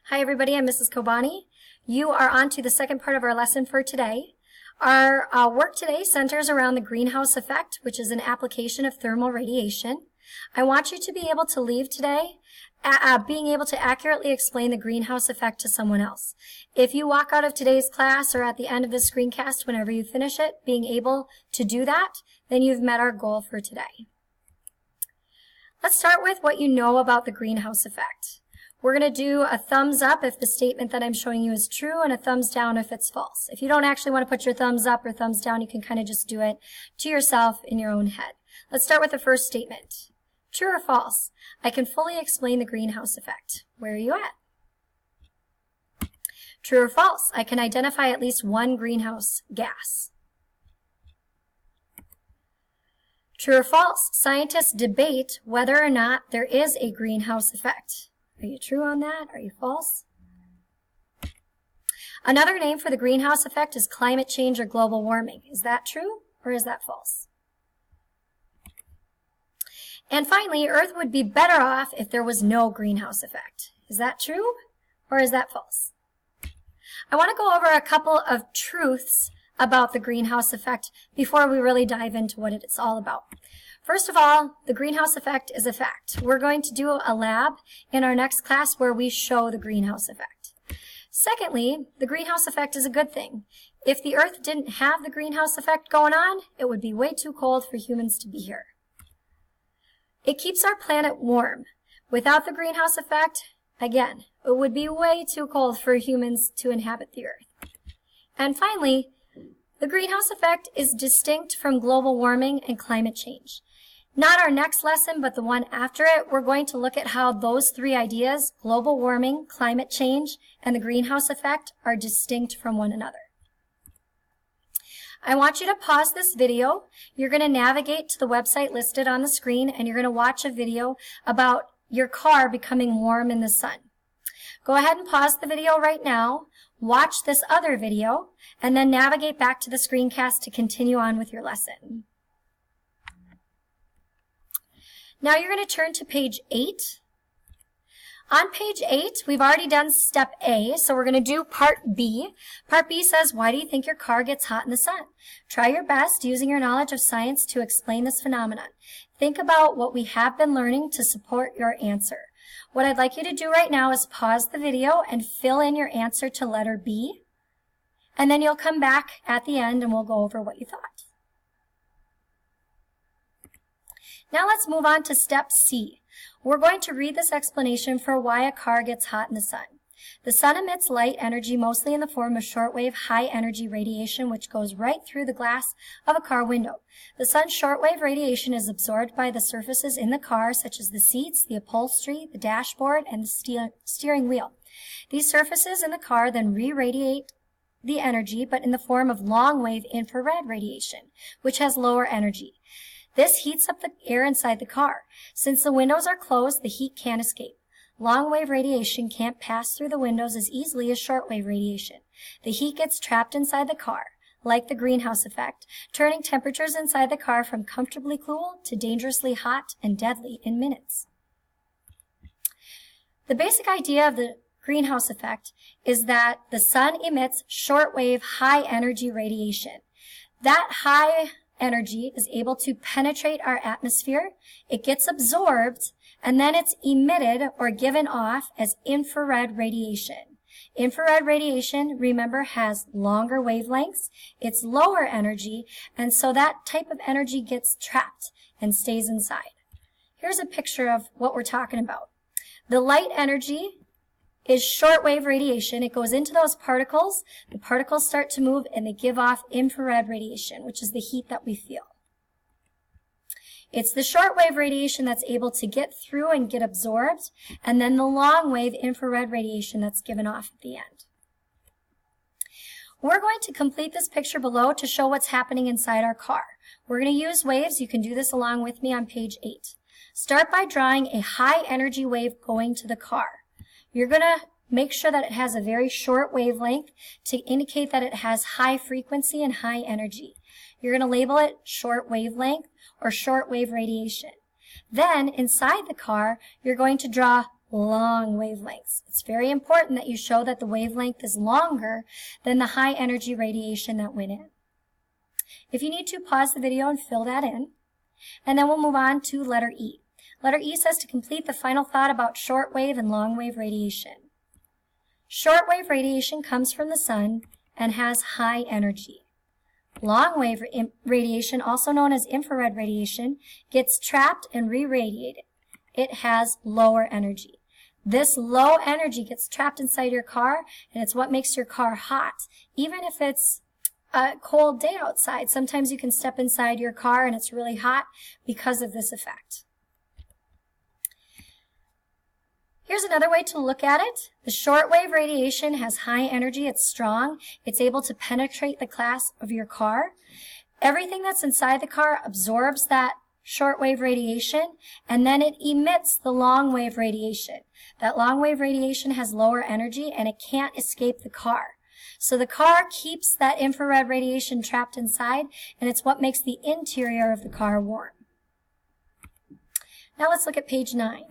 Hi everybody, I'm Mrs. Kobani. You are on to the second part of our lesson for today. Our work today centers around the greenhouse effect, which is an application of thermal radiation. I want you to be able to leave today being able to accurately explain the greenhouse effect to someone else. If you walk out of today's class or at the end of this screencast, whenever you finish it, being able to do that, then you've met our goal for today. Let's start with what you know about the greenhouse effect. We're going to do a thumbs up if the statement that I'm showing you is true and a thumbs down if it's false. If you don't actually want to put your thumbs up or thumbs down, you can kind of just do it to yourself in your own head. Let's start with the first statement. True or false? I can fully explain the greenhouse effect. Where are you at? True or false? I can identify at least one greenhouse gas. True or false? Scientists debate whether or not there is a greenhouse effect. Are you true on that? Are you false? Another name for the greenhouse effect is climate change or global warming. Is that true or is that false? And finally, Earth would be better off if there was no greenhouse effect. Is that true or is that false? I want to go over a couple of truths about the greenhouse effect before we really dive into what it's all about. First of all, the greenhouse effect is a fact. We're going to do a lab in our next class where we show the greenhouse effect. Secondly, the greenhouse effect is a good thing. If the Earth didn't have the greenhouse effect going on, it would be way too cold for humans to be here. It keeps our planet warm. Without the greenhouse effect, again, it would be way too cold for humans to inhabit the Earth. And finally, the greenhouse effect is distinct from global warming and climate change. Not our next lesson, but the one after it, we're going to look at how those three ideas, global warming, climate change, and the greenhouse effect, are distinct from one another. I want you to pause this video. You're going to navigate to the website listed on the screen, and you're going to watch a video about your car becoming warm in the sun. Go ahead and pause the video right now, watch this other video, and then navigate back to the screencast to continue on with your lesson. Now you're going to turn to page 8. On page 8, we've already done step A, so we're going to do part B. Part B says, why do you think your car gets hot in the sun? Try your best using your knowledge of science to explain this phenomenon. Think about what we have been learning to support your answer. What I'd like you to do right now is pause the video and fill in your answer to letter B, and then you'll come back at the end and we'll go over what you thought. Now let's move on to step C. We're going to read this explanation for why a car gets hot in the sun. The sun emits light energy mostly in the form of shortwave high-energy radiation, which goes right through the glass of a car window. The sun's shortwave radiation is absorbed by the surfaces in the car, such as the seats, the upholstery, the dashboard, and the steering wheel. These surfaces in the car then re-radiate the energy, but in the form of long-wave infrared radiation, which has lower energy. This heats up the air inside the car. Since the windows are closed, the heat can't escape. Long-wave radiation can't pass through the windows as easily as short-wave radiation. The heat gets trapped inside the car, like the greenhouse effect, turning temperatures inside the car from comfortably cool to dangerously hot and deadly in minutes. The basic idea of the greenhouse effect is that the sun emits short-wave high-energy radiation. That high energy is able to penetrate our atmosphere, it gets absorbed, and then it's emitted or given off as infrared radiation. Infrared radiation, remember, has longer wavelengths, it's lower energy, and so that type of energy gets trapped and stays inside. Here's a picture of what we're talking about. The light energy is shortwave radiation. It goes into those particles. The particles start to move and they give off infrared radiation, which is the heat that we feel. It's the shortwave radiation that's able to get through and get absorbed, and then the long-wave infrared radiation that's given off at the end. We're going to complete this picture below to show what's happening inside our car. We're going to use waves. You can do this along with me on page 8. Start by drawing a high energy wave going to the car. You're going to make sure that it has a very short wavelength to indicate that it has high frequency and high energy. You're going to label it short wavelength or short wave radiation. Then inside the car, you're going to draw long wavelengths. It's very important that you show that the wavelength is longer than the high energy radiation that went in. If you need to, pause the video and fill that in. And then we'll move on to letter E. Letter E says to complete the final thought about shortwave and long-wave radiation. Shortwave radiation comes from the sun and has high energy. Long-wave radiation, also known as infrared radiation, gets trapped and re-radiated. It has lower energy. This low energy gets trapped inside your car, and it's what makes your car hot. Even if it's a cold day outside, sometimes you can step inside your car and it's really hot because of this effect. Here's another way to look at it. The shortwave radiation has high energy. It's strong. It's able to penetrate the glass of your car. Everything that's inside the car absorbs that shortwave radiation, and then it emits the long-wave radiation. That long-wave radiation has lower energy, and it can't escape the car. So the car keeps that infrared radiation trapped inside, and it's what makes the interior of the car warm. Now let's look at page 9.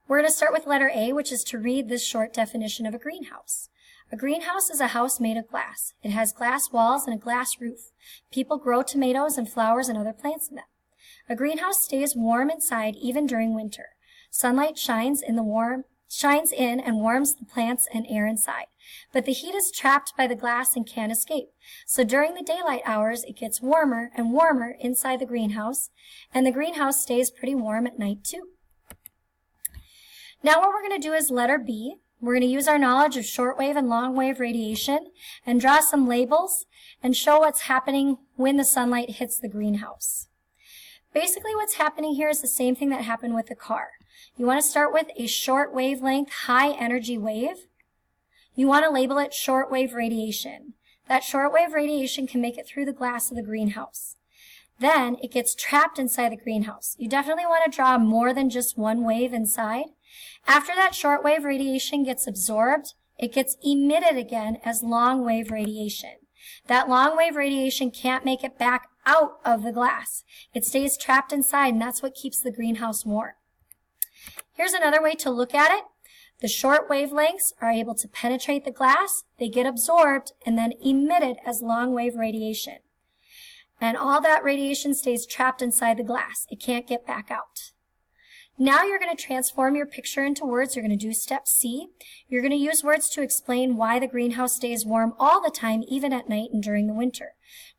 We're going to start with letter A, which is to read this short definition of a greenhouse. A greenhouse is a house made of glass. It has glass walls and a glass roof. People grow tomatoes and flowers and other plants in them. A greenhouse stays warm inside even during winter. Sunlight shines in and warms the plants and air inside. But the heat is trapped by the glass and can't escape. So during the daylight hours, it gets warmer and warmer inside the greenhouse, and the greenhouse stays pretty warm at night too. Now what we're going to do is letter B. We're going to use our knowledge of shortwave and long-wave radiation and draw some labels and show what's happening when the sunlight hits the greenhouse. Basically what's happening here is the same thing that happened with the car. You want to start with a short wavelength, high energy wave. You want to label it shortwave radiation. That shortwave radiation can make it through the glass of the greenhouse. Then it gets trapped inside the greenhouse. You definitely want to draw more than just one wave inside. After that shortwave radiation gets absorbed, it gets emitted again as long-wave radiation. That long-wave radiation can't make it back out of the glass. It stays trapped inside, and that's what keeps the greenhouse warm. Here's another way to look at it. The short wavelengths are able to penetrate the glass, they get absorbed, and then emitted as long-wave radiation. And all that radiation stays trapped inside the glass. It can't get back out. Now you're going to transform your picture into words. You're going to do step C. You're going to use words to explain why the greenhouse stays warm all the time, even at night and during the winter.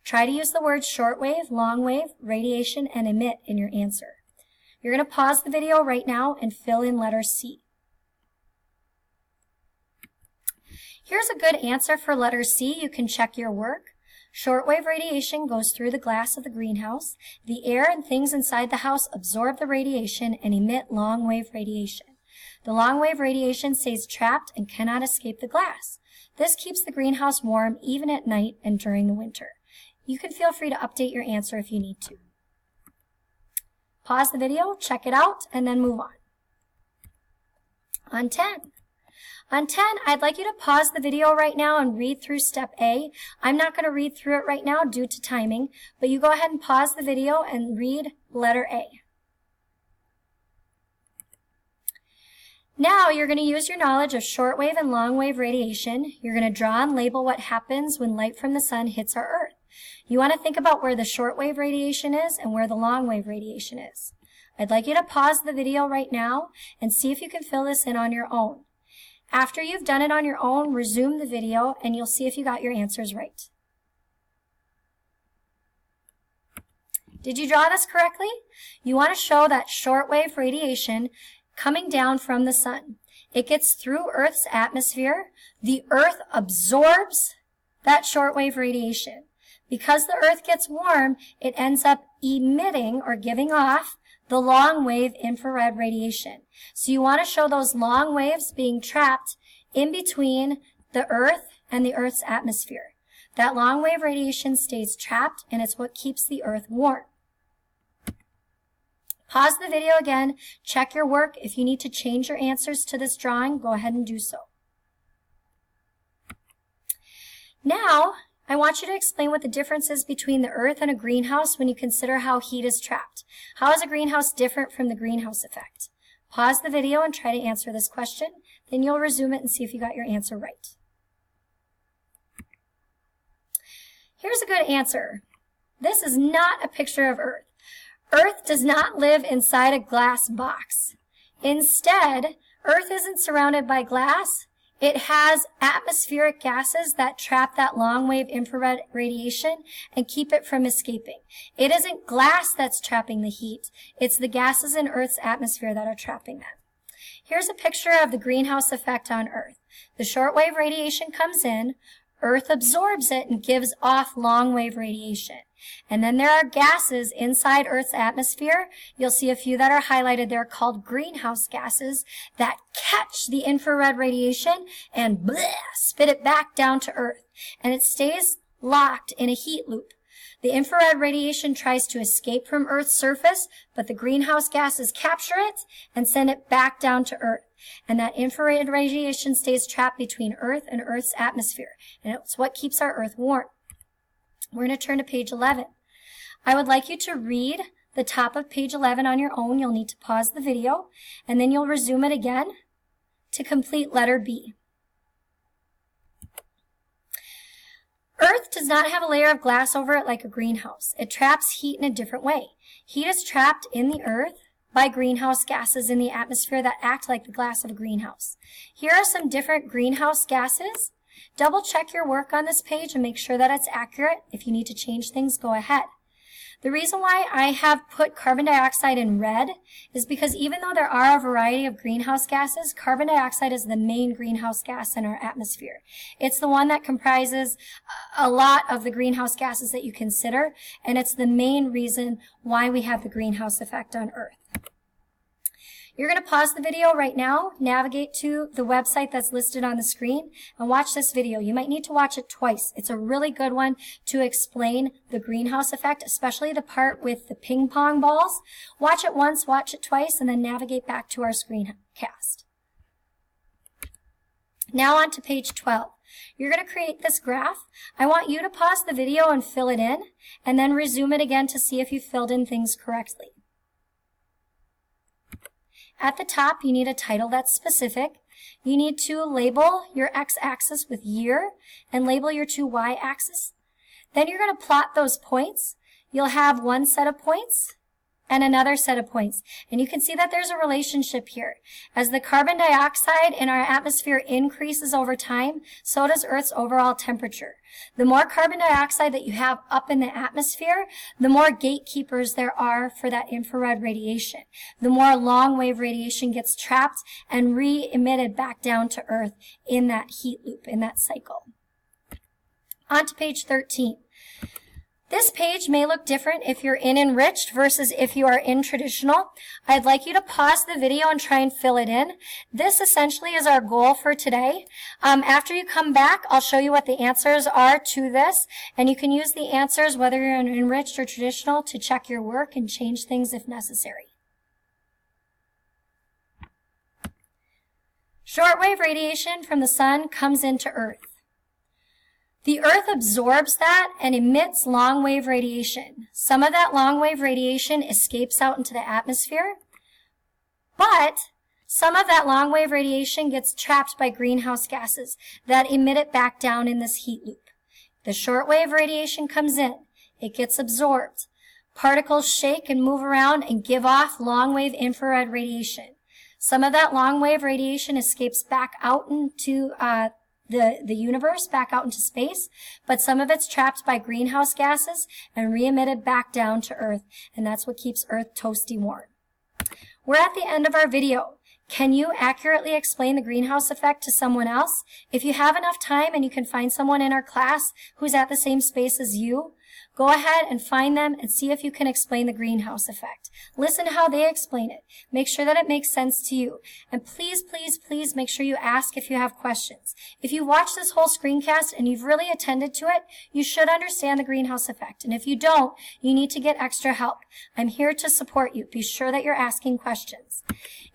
Try to use the words shortwave, longwave, radiation, and emit in your answer. You're going to pause the video right now and fill in letter C. Here's a good answer for letter C. You can check your work. Shortwave radiation goes through the glass of the greenhouse. The air and things inside the house absorb the radiation and emit long-wave radiation. The long-wave radiation stays trapped and cannot escape the glass. This keeps the greenhouse warm even at night and during the winter. You can feel free to update your answer if you need to. Pause the video, check it out, and then move on. On 10. On 10, I'd like you to pause the video right now and read through step A. I'm not going to read through it right now due to timing, but you go ahead and pause the video and read letter A. Now you're going to use your knowledge of shortwave and longwave radiation. You're going to draw and label what happens when light from the sun hits our Earth. You want to think about where the shortwave radiation is and where the longwave radiation is. I'd like you to pause the video right now and see if you can fill this in on your own. After you've done it on your own, resume the video and you'll see if you got your answers right. Did you draw this correctly? You want to show that shortwave radiation coming down from the sun. It gets through Earth's atmosphere. The Earth absorbs that shortwave radiation. Because the Earth gets warm, it ends up emitting or giving off the long wave infrared radiation. So you want to show those long waves being trapped in between the Earth and the Earth's atmosphere. That long wave radiation stays trapped, and it's what keeps the Earth warm. Pause the video again, check your work. If you need to change your answers to this drawing, go ahead and do so. Now, I want you to explain what the difference is between the Earth and a greenhouse when you consider how heat is trapped. How is a greenhouse different from the greenhouse effect? Pause the video and try to answer this question. Then you'll resume it and see if you got your answer right. Here's a good answer. This is not a picture of Earth. Earth does not live inside a glass box. Instead, Earth isn't surrounded by glass. It has atmospheric gases that trap that long-wave infrared radiation and keep it from escaping. It isn't glass that's trapping the heat. It's the gases in Earth's atmosphere that are trapping them. Here's a picture of the greenhouse effect on Earth. The shortwave radiation comes in, Earth absorbs it and gives off long-wave radiation. And then there are gases inside Earth's atmosphere. You'll see a few that are highlighted there called greenhouse gases that catch the infrared radiation and spit it back down to Earth. And it stays locked in a heat loop. The infrared radiation tries to escape from Earth's surface, but the greenhouse gases capture it and send it back down to Earth. And that infrared radiation stays trapped between Earth and Earth's atmosphere. And it's what keeps our Earth warm. We're going to turn to page 11. I would like you to read the top of page 11 on your own. You'll need to pause the video, and then you'll resume it again to complete letter B. Earth does not have a layer of glass over it like a greenhouse. It traps heat in a different way. Heat is trapped in the Earth by greenhouse gases in the atmosphere that act like the glass of a greenhouse. Here are some different greenhouse gases. Double check your work on this page and make sure that it's accurate. If you need to change things, go ahead. The reason why I have put carbon dioxide in red is because even though there are a variety of greenhouse gases, carbon dioxide is the main greenhouse gas in our atmosphere. It's the one that comprises a lot of the greenhouse gases that you consider, and it's the main reason why we have the greenhouse effect on Earth. You're going to pause the video right now, navigate to the website that's listed on the screen, and watch this video. You might need to watch it twice. It's a really good one to explain the greenhouse effect, especially the part with the ping pong balls. Watch it once, watch it twice, and then navigate back to our screencast. Now on to page 12. You're going to create this graph. I want you to pause the video and fill it in, and then resume it again to see if you filled in things correctly. At the top, you need a title that's specific. You need to label your x-axis with year and label your two y-axis. Then you're going to plot those points. You'll have one set of points and another set of points. And you can see that there's a relationship here. As the carbon dioxide in our atmosphere increases over time, so does Earth's overall temperature. The more carbon dioxide that you have up in the atmosphere, the more gatekeepers there are for that infrared radiation. The more long-wave radiation gets trapped and re-emitted back down to Earth in that heat loop, in that cycle. On to page 13. This page may look different if you're in Enriched versus if you are in Traditional. I'd like you to pause the video and try and fill it in. This essentially is our goal for today. After you come back, I'll show you what the answers are to this, and you can use the answers, whether you're in Enriched or Traditional, to check your work and change things if necessary. Shortwave radiation from the sun comes into Earth. The Earth absorbs that and emits long-wave radiation. Some of that long-wave radiation escapes out into the atmosphere, but some of that long-wave radiation gets trapped by greenhouse gases that emit it back down in this heat loop. The shortwave radiation comes in. It gets absorbed. Particles shake and move around and give off long-wave infrared radiation. Some of that long-wave radiation escapes back out into the universe, back out into space, but some of it's trapped by greenhouse gases and re-emitted back down to Earth, and that's what keeps Earth toasty warm. We're at the end of our video. Can you accurately explain the greenhouse effect to someone else? If you have enough time and you can find someone in our class who's at the same space as you, go ahead and find them and see if you can explain the greenhouse effect. Listen to how they explain it. Make sure that it makes sense to you. And please, please, please make sure you ask if you have questions. If you watch this whole screencast and you've really attended to it, you should understand the greenhouse effect. And if you don't, you need to get extra help. I'm here to support you. Be sure that you're asking questions.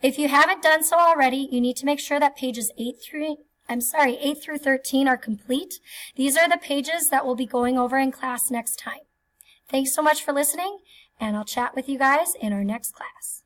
If you haven't done so already, you need to make sure that pages 8 through 13 are complete. These are the pages that we'll be going over in class next time. Thanks so much for listening, and I'll chat with you guys in our next class.